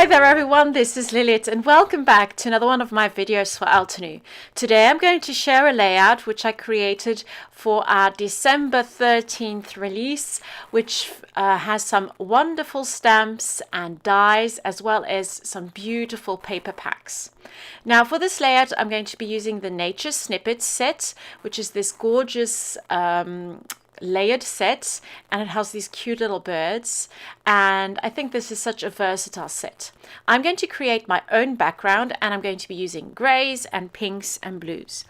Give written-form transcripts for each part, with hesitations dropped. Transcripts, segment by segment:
Hi there everyone, this is Lilith and welcome back to another one of my videos for Altenew. Today I'm going to share a layout which I created for our December 13th release, which has some wonderful stamps and dies as well as some beautiful paper packs. Now for this layout I'm going to be using the Nature Snippets Set, which is this gorgeous layered set, and it has these cute little birds, and I think this is such a versatile set. I'm going to create my own background and I'm going to be using grays and pinks and blues.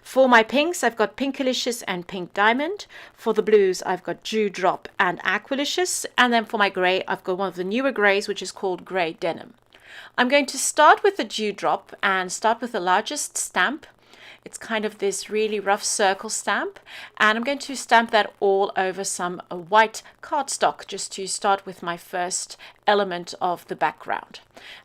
For my pinks I've got Pinkalicious and Pink Diamond. For the blues I've got Dewdrop and Aqualicious, and then for my grey I've got one of the newer greys which is called Grey Denim. I'm going to start with the Dewdrop and start with the largest stamp. It's kind of this really rough circle stamp, and I'm going to stamp that all over some white cardstock just to start with my first element of the background.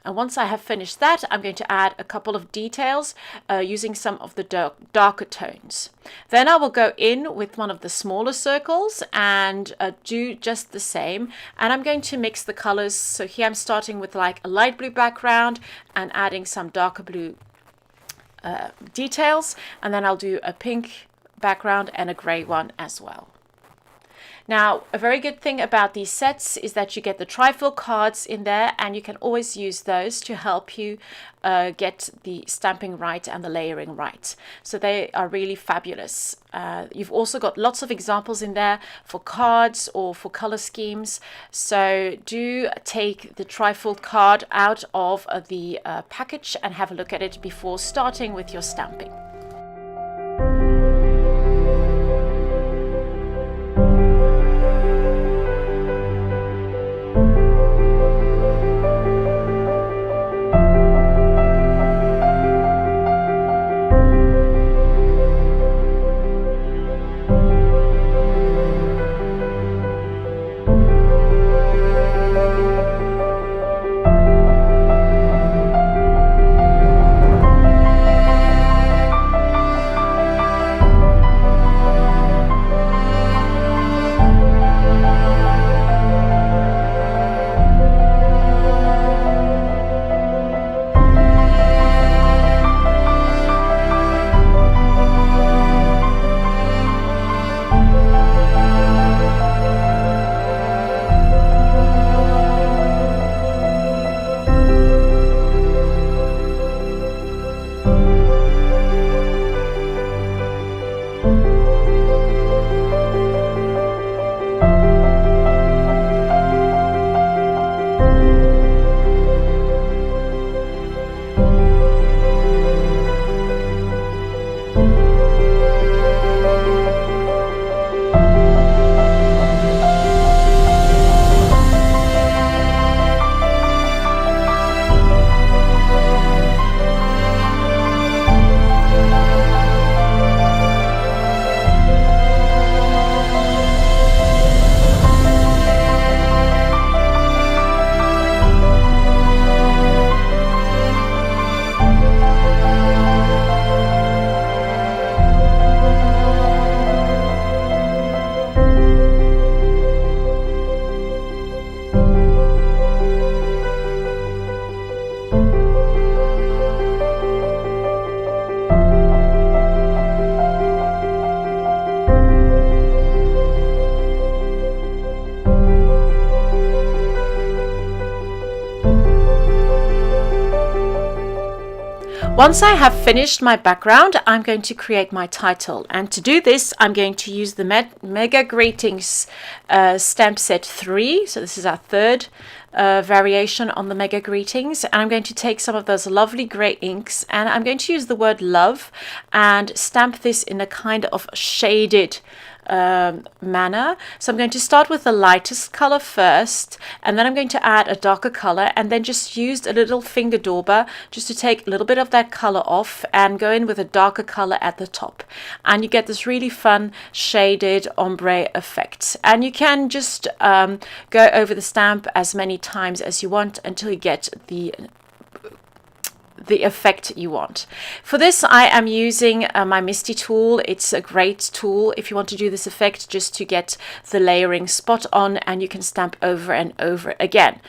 And once I have finished that, I'm going to add a couple of details using some of the darker tones. Then I will go in with one of the smaller circles and do just the same, and I'm going to mix the colors. So here I'm starting with like a light blue background and adding some darker blue details, and then I'll do a pink background and a grey one as well. Now, a very good thing about these sets is that you get the trifoil cards in there, and you can always use those to help you get the stamping right and the layering right. So they are really fabulous. You've also got lots of examples in there for cards or for color schemes. So do take the trifoil card out of the package and have a look at it before starting with your stamping. Once I have finished my background, I'm going to create my title, and to do this I'm going to use the Mega Greetings Stamp Set 3. So this is our third variation on the Mega Greetings, and I'm going to take some of those lovely grey inks and I'm going to use the word love and stamp this in a kind of shaded manner. So I'm going to start with the lightest color first, and then I'm going to add a darker color, and then just used a little finger dauber just to take a little bit of that color off and go in with a darker color at the top, and you get this really fun shaded ombre effect. And you can just go over the stamp as many times as you want until you get the effect you want. For this, I am using my Misty tool. It's a great tool if you want to do this effect, just to get the layering spot on, and you can stamp over and over again.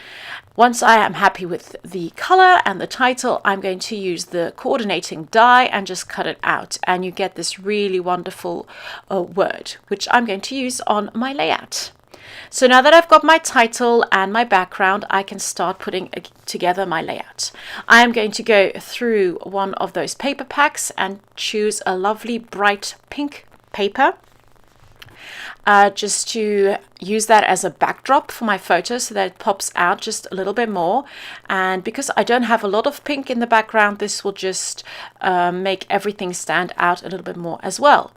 Once I am happy with the color and the title, I'm going to use the coordinating die and just cut it out, and you get this really wonderful word, which I'm going to use on my layout. So now that I've got my title and my background, I can start putting together my layout. I am going to go through one of those paper packs and choose a lovely bright pink paper, just to use that as a backdrop for my photo so that it pops out just a little bit more. And because I don't have a lot of pink in the background, this will just make everything stand out a little bit more as well.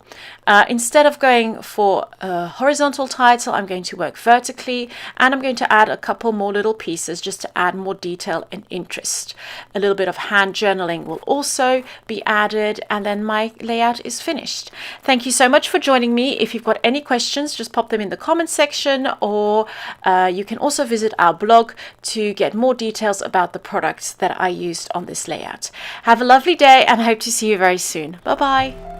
Instead of going for a horizontal title, I'm going to work vertically, and I'm going to add a couple more little pieces just to add more detail and interest. A little bit of hand journaling will also be added, and then my layout is finished. Thank you so much for joining me. If you've got any questions, just pop them in the comments section, or you can also visit our blog to get more details about the products that I used on this layout. Have a lovely day, and I hope to see you very soon. Bye bye.